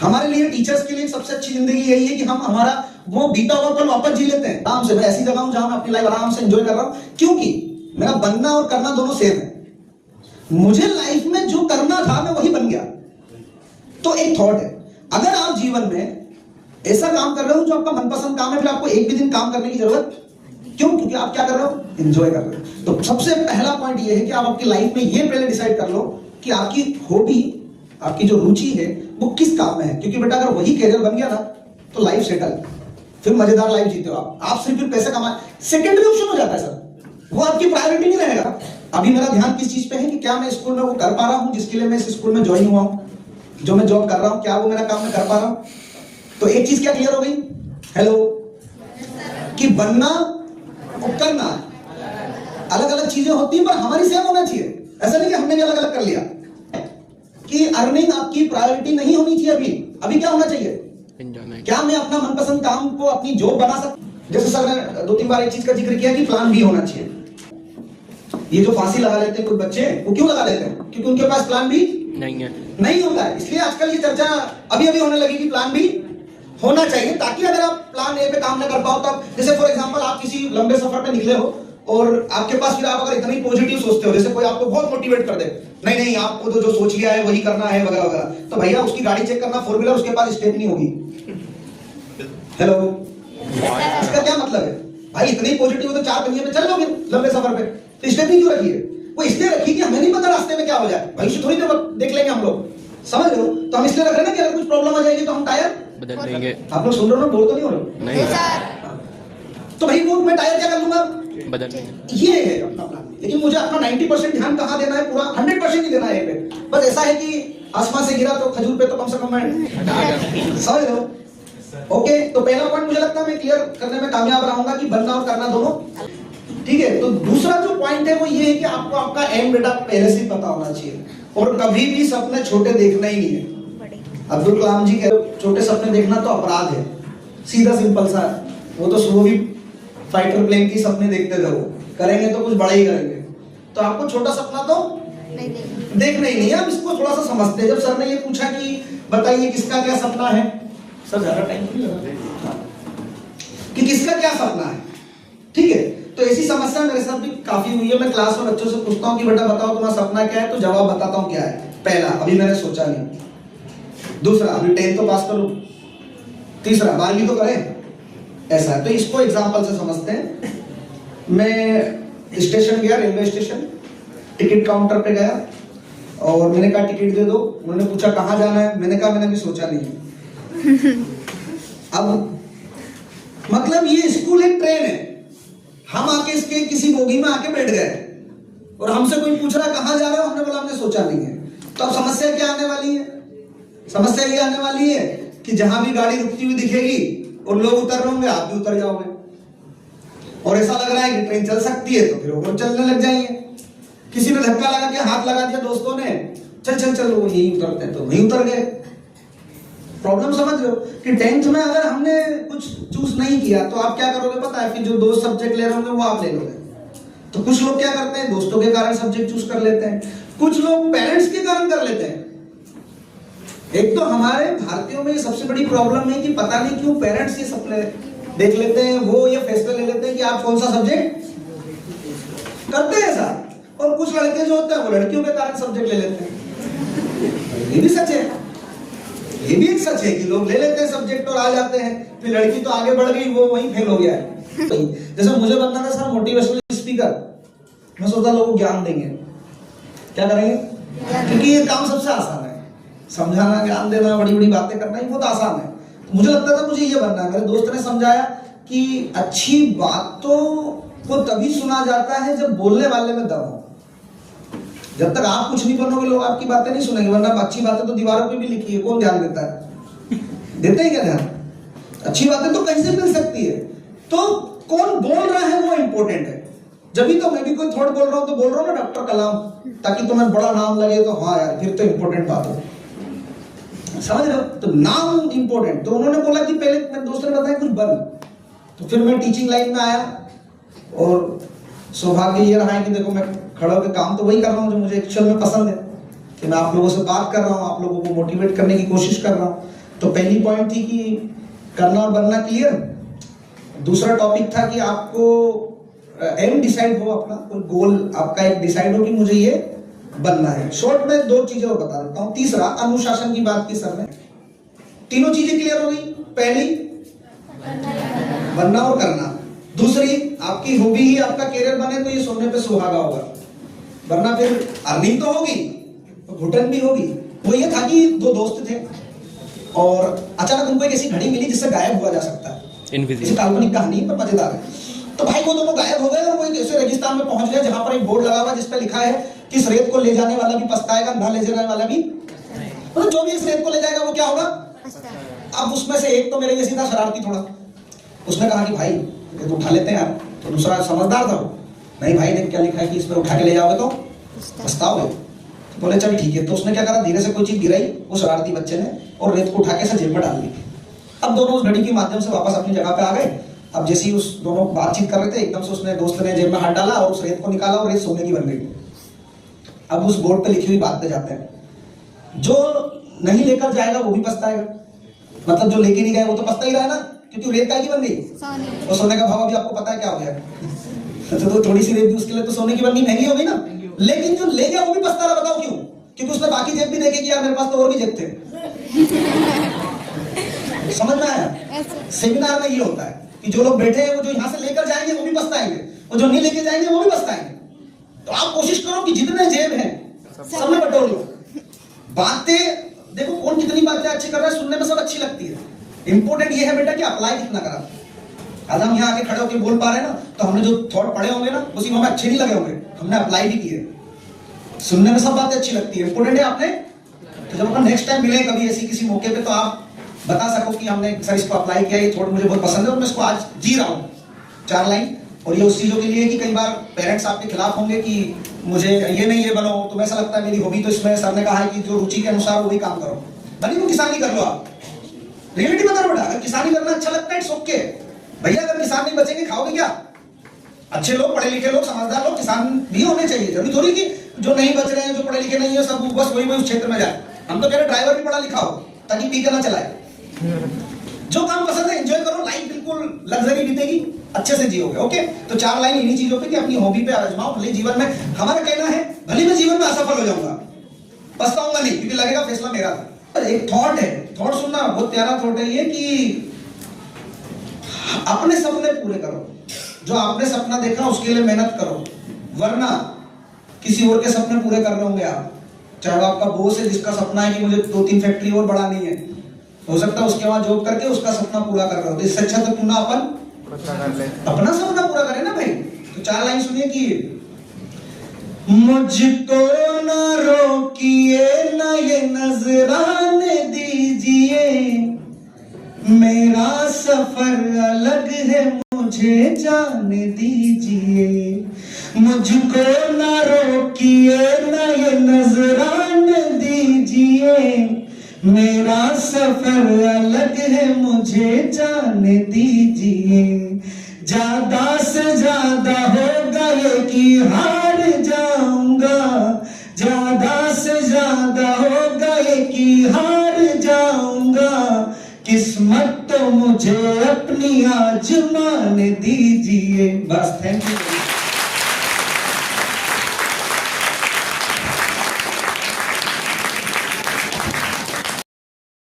हमारे लिए टीचर्स के लिए सबसे अच्छी जिंदगी यही है कि हम हमारा वो बीता हुआ पल वापस जी लेते हैं आराम से। मैं ऐसी जगह हूं जहां मैं अपनी लाइफ आराम से एंजॉय कर रहा हूं, क्योंकि मेरा बनना और करना दोनों सेम है। मुझे लाइफ में जो करना था मैं वही बन गया। तो एक थॉट है, अगर आप जीवन में ऐसा काम कर रहे हो जो आपका मनपसंद काम है, फिर आपको एक भी दिन काम करने की जरूरत क्यों? क्योंकि आप क्या कर रहे हो? एंजॉय कर रहे हो। तो सबसे पहला पॉइंट ये है कि आप अपनी लाइफ में ये पहले डिसाइड कर लो कि आपकी हॉबी, आपकी जो रुचि है वो किस काम में है। क्योंकि बेटा अगर वही कैरियर बन गया ना तो लाइफ सेटल, फिर मजेदार लाइफ जीते हो आप सिर्फ पैसे कमा, सेकेंडरी ऑप्शन हो जाता है सर, वो आपकी प्रायोरिटी नहीं रहेगा। अभी मेरा ध्यान किस चीज पे है कि क्या मैं स्कूल में वो कर पा रहा हूं जिसके लिए मैं इस स्कूल में ज्वाइन हुआ हूं, जो मैं जॉब कर रहा हूं, क्या वो मेरा काम मैं कर पा रहा हूं। तो एक चीज क्या क्लियर हो गई, हेलो, कि बनना और करना अलग अलग चीजें होती हैं, पर हमारी सेम होना चाहिए। ऐसा नहीं कि हमने भी अलग अलग कर लिया। कि अर्निंग आपकी प्रायोरिटी नहीं होनी चाहिए। अभी क्या होना चाहिए, क्या मैं अपना मनपसंद काम को अपनी जॉब बना सकता। जैसे सर ने 2-3 बार एक चीज का जिक्र किया कि प्लान भी होना चाहिए। ये जो फांसी लगा लेते हैं कुछ बच्चे, वो क्यों लगा लेते हैं? क्योंकि उनके पास प्लान भी नहीं होता है। इसलिए आजकल ये चर्चा अभी अभी होने लगी कि प्लान भी होना चाहिए, ताकि अगर आप प्लान ए पे काम न कर पाओ तब, जैसे फॉर एग्जांपल आप किसी लंबे सफर पे निकले हो और आपके पास फिर आप अगर इतनी पॉजिटिव सोचते हो, जैसे कोई आपको बहुत मोटिवेट कर दे, नहीं नहीं आपको तो जो सोच लिया है वही करना है वगैरह वगैरह, तो भैया उसकी गाड़ी चेक करना, 4 व्हीलर, उसके पास स्टेप नहीं होगी। हेलो, इसका क्या मतलब है? भाई इतनी पॉजिटिव हो तो 4 पहिए पे चल लोगे लंबे सफर पे, तो स्टेप नहीं क्यों रखी है? वो इसलिए रखी कि हमें नहीं पता रास्ते में क्या हो जाए, भविष्य थोड़ी देर देख लेंगे हम लोग, समझ लो। तो हम इसलिए रख रहे हैं ना कि अगर कुछ प्रॉब्लम आ जाएगी तो हम टायर बदल देंगे। आप लोग सुन रहे हो ना, बोल तो नहीं हो रहे? नहीं सर। तो भाई वो मैं टायर क्या कर लूंगा, बदल देंगे। ये है अपना प्लान। लेकिन मुझे अपना 90% ध्यान कहाँ देना है, पूरा 100% ही देना है पे। बस ऐसा है कि आसमान से गिरा तो खजूर पे तो कम से कम मैं समझ लो। ओके, तो पहला पॉइंट मुझे लगता है मैं क्लियर करने में कामयाब रहूंगा कि बनना और करना दोनों ठीक है। तो दूसरा जो पॉइंट है वो ये है कि आपको आपका एम बेटा पहले से पता होना चाहिए, और कभी भी सपने छोटे देखना ही नहीं है। अब्दुल कलाम जी कहते छोटे सपने देखना तो अपराध है, सीधा सिंपल सा। वो तो सुबह भी फाइटर प्लेन की सपने देखते थे, वो करेंगे तो कुछ बड़ा ही करेंगे। तो आपको छोटा सपना तो देखना ही नहीं है। अब इसको थोड़ा सा समझते हैं। जब सर ने ये पूछा कि बताइए किसका क्या सपना है, सर ज्यादा टाइम नहीं लगा कि किसका क्या सपना है, ठीक है। तो ऐसी समस्या मेरे साथ भी काफी हुई है। मैं क्लास में बच्चों से पूछता हूँ कि बेटा बताओ तुम्हारा सपना क्या है, तो जवाब बताता हूँ क्या है। पहला, अभी मैंने सोचा नहीं। दूसरा, अभी 10th तो पास करूं। तीसरा, 12वीं तो करें। ऐसा है। तो इसको एग्जांपल से समझते हैं। मैं स्टेशन गया, रेलवे स्टेशन, टिकट काउंटर पे गया और मैंने कहा टिकट दे दो। उन्होंने पूछा कहाँ जाना है, मैंने कहा मैंने भी सोचा नहीं। अब मतलब ये स्कूल एक ट्रेन है, हम आके इसके किसी बोगी में आके बैठ गए और हमसे कोई पूछ रहा कहाँ जा रहे हो, हमने बोला हमने सोचा नहीं है। तो अब समस्या क्या आने वाली है? समस्या ये आने वाली है कि जहां भी गाड़ी रुकती हुई दिखेगी और लोग उतर रहे होंगे, आप भी उतर जाओगे। और ऐसा लग रहा है कि ट्रेन चल सकती है तो फिर वो चलने लग जाएंगे। किसी ने धक्का लगा के हाथ लगा दिया दोस्तों ने, चल चल चल, वो यही उतरते हैं तो वहीं उतर गए। प्रॉब्लम समझ लो कि 10th में अगर हमने कुछ चूज नहीं किया तो आप क्या करोगे पता है? कि जो 2 सब्जेक्ट ले रहे होंगे वो आप ले लोगे। तो कुछ लोग क्या करते हैं, दोस्तों के कारण सब्जेक्ट चूज कर लेते हैं, कुछ लोग पेरेंट्स के कारण कर लेते हैं। एक तो हमारे भारतीयों में ये सबसे बड़ी प्रॉब्लम है कि पता नहीं क्यों पेरेंट्स ये सपने देख लेते हैं, वो ये फैसला ले लेते हैं कि आप कौन सा सब्जेक्ट करते हैं ऐसा। और कुछ लड़के जो होते हैं वो लड़कियों के कारण सब्जेक्ट ले लेते हैं। ये भी सच है, ये भी एक सच है कि लोग ले लेते हैं सब्जेक्ट और आ जाते हैं, फिर लड़की तो आगे बढ़ गई, वो वहीं फेल हो गया है। जैसे मुझे बनना था सर मोटिवेशनल स्पीकर, मैं सोचता लोगों को ज्ञान देंगे। क्या करेंगे? क्योंकि ये काम सबसे आसान है, समझाना, ज्ञान देना, बड़ी बड़ी बातें करना ही बहुत आसान है। तो मुझे लगता था मुझे ये बनना है। मेरे दोस्त ने समझाया कि अच्छी बातों को तभी सुना जाता है जब बोलने वाले में दम हो। जब तक आप कुछ नहीं बनोगे लोग आपकी बातें नहीं सुनेंगे, वरना अच्छी बातें तो दीवारों पे भी लिखी है, कौन ध्यान देता है? देते हैं क्या ध्यान? अच्छी बातें तो कहीं से मिल सकती है, तो कौन बोल रहा है वो इंपॉर्टेंट है। जब भी तो मैं भी कोई थॉट बोल रहा हूं तो बोल रहा हूं ना डॉक्टर कलाम, ताकि तुम्हें बड़ा नाम लगे तो हाँ यार फिर तो इंपॉर्टेंट बात है, समझ रहे हो? तो नाम इंपॉर्टेंट। तो उन्होंने बोला कि पहले मेरे दोस्त ने बताया कुछ बन, तो फिर मैं टीचिंग लाइन में आया और सौभाग्य ये रहा है कि देखो मैं खड़ा होकर काम तो वही कर रहा हूँ जो मुझे एक्चुअल में पसंद है, कि मैं आप लोगों से बात कर रहा हूँ, आप लोगों को मोटिवेट करने की कोशिश कर रहा हूँ। तो पहली पॉइंट थी कि करना और बनना क्लियर। दूसरा टॉपिक था कि आपको एम डिसाइड हो, अपना कोई गोल आपका एक डिसाइड हो कि मुझे ये बनना है। शॉर्ट में 2 चीजें और बता देता हूँ। तीसरा, अनुशासन की बात की सर ने। तीनों चीजें क्लियर हो गई। पहली बनना और करना। दूसरी, आपकी हॉबी ही आपका करियर बने तो ये सोने पे सुहागा होगा, वरना फिर अर्निंग तो होगी, घुटन भी होगी। वो ये था कि 2 दोस्त थे और अचानक उनको एक ऐसी घड़ी मिली जिससे गायब हुआ जा सकता है। इसी काल्पनिक कहानी पर मजेदार है। तो भाई वो दोनों गायब हो गए और वो एक ऐसे रेगिस्तान में पहुंच गए जहां पर एक बोर्ड लगा हुआ जिस पर लिखा है कि इस रेत को ले जाने वाला भी पछताएगा, ना ले जाने वाला भी, मतलब जो भी इस रेत को ले जाएगा वो क्या होगा। अब उसमें से एक तो मेरे जैसी था, शरारती थोड़ा, उसने कहा कि भाई ये तो उठा लेते हैं यार। तो दूसरा समझदार था, नहीं भाई देख क्या लिखा है कि इस पर उठा के ले जाओगे तो पछताओगे। तो बोले चल ठीक है। तो उसने क्या करा, धीरे से कोई चीज गिराई वो शरारती बच्चे ने और रेत को उठा के जेब में डाल दी। अब दोनों उस घड़ी के माध्यम से वापस अपनी जगह पे आ गए। अब जैसे ही उस दोनों बातचीत कर रहे थे, एकदम से उसने दोस्त ने जेब में हाथ डाला और उस रेत को निकाला और रेत सोने की बन गई। अब उस बोर्ड पे लिखी हुई बात पे जाते हैं, जो नहीं लेकर जाएगा वो भी पछताएगा। मतलब जो लेके नहीं गया वो तो पछता ही रहा है ना, क्योंकि रेत काय की बन गई और सोने का भाव अभी आपको पता है क्या हो गया। तो थोड़ी सी रेत भी उसके लिए तो सोने की बन गई, महंगी हो गई ना। लेकिन जो ले गया वो भी पछता रहा। बताओ क्यों? क्योंकि उसने बाकी जेब भी देखे कि यार मेरे पास तो और भी जेब थे। समझ में आया? सेमिनार में ये होता है कि जो लोग बैठे हैं वो जो यहाँ से लेकर जाएंगे वो भी पछताएंगे और जो नहीं लेके जाएंगे वो भी पछताएंगे। तो आप कोशिश करो कि जितने जेब हैं सब में बटोर लो। बातें देखो कौन कितनी बातें अच्छी कर रहा है, सुनने में सब अच्छी लगती है। इंपॉर्टेंट ये है बेटा कि अप्लाई कितना करा। आज हम यहाँ आके खड़े होकर बोल पा रहे हैं ना, तो हमने जो थॉट पढ़े होंगे ना वो सिर्फ हमें अच्छे नहीं लगे होंगे, हमने अप्लाई भी किए। सुनने में सब बातें अच्छी लगती है, इंपॉर्टेंट है आपने। तो जब अपन नेक्स्ट टाइम मिले कभी ऐसी किसी मौके पे तो आप बता सको कि हमने सर इसको अप्लाई किया, ये थॉट मुझे बहुत पसंद है और मैं इसको आज जी रहा हूँ। 4 लाइन। और ये उस चीजों के लिए कि कई बार पेरेंट्स आपके खिलाफ होंगे कि मुझे ये नहीं ये बनो, तो ऐसा लगता है मेरी हॉबी तो इसमें, सर ने कहा है कि जो रुचि के अनुसार वही काम करो। भले वो किसानी कर लो, आप रियलिटी बता बेटा। अगर किसानी करना अच्छा लगता है इट्स ओके भैया। अगर किसान नहीं बचेंगे खाओगे क्या? अच्छे लोग, पढ़े लिखे लोग, समझदार लोग किसान भी होने चाहिए। जरूरी थोड़ी कि जो नहीं बच रहे हैं, जो पढ़े लिखे नहीं है, सब बस वही उस क्षेत्र में जाए। हम तो कह रहे ड्राइवर भी पढ़ा लिखा हो ताकि पी के ना चलाए। जो काम पसंद है एंजॉय करो, लाइफ बिल्कुल लग्जरी बीतेगी, अच्छे से जियोगे। ओके, तो 4 लाइन इन्हीं चीजों पे कि अपनी हॉबी पे आजमाओ। भले जीवन में हमारा कहना है भले मैं जीवन में असफल हो जाऊंगा, पछताऊंगा नहीं, क्योंकि लगेगा फैसला मेरा था। एक थॉट है, थॉट सुनना बहुत प्यारा थॉट है ये कि अपने सपने पूरे करो। जो आपने सपना देखा उसके लिए मेहनत करो, वरना किसी और के सपने पूरे कर रहे होंगे आप। चाहे आपका बॉस है जिसका सपना है कि मुझे 2-3 फैक्ट्री और बढ़ानी है, हो सकता है उसके वहां जॉब करके उसका सपना पूरा कर रहा हो। इससे अच्छा तो क्यों ना अपन अपना सपना पूरा करें ना भाई। तो 4 लाइन सुनिए कि मुझको ना रोकिए ना ये नजराने दीजिए, मेरा सफर अलग है मुझे जाने दीजिए। मुझको ना रोकिए ना ये नजराने दीजिए, मेरा सफर अलग है मुझे जाने दीजिए। ज्यादा से ज्यादा होगा ये कि हार जाऊंगा, ज्यादा से ज्यादा होगा ये कि हार जाऊंगा। किस्मत तो मुझे अपनी आजमाने दीजिए। बस, थैंक यू।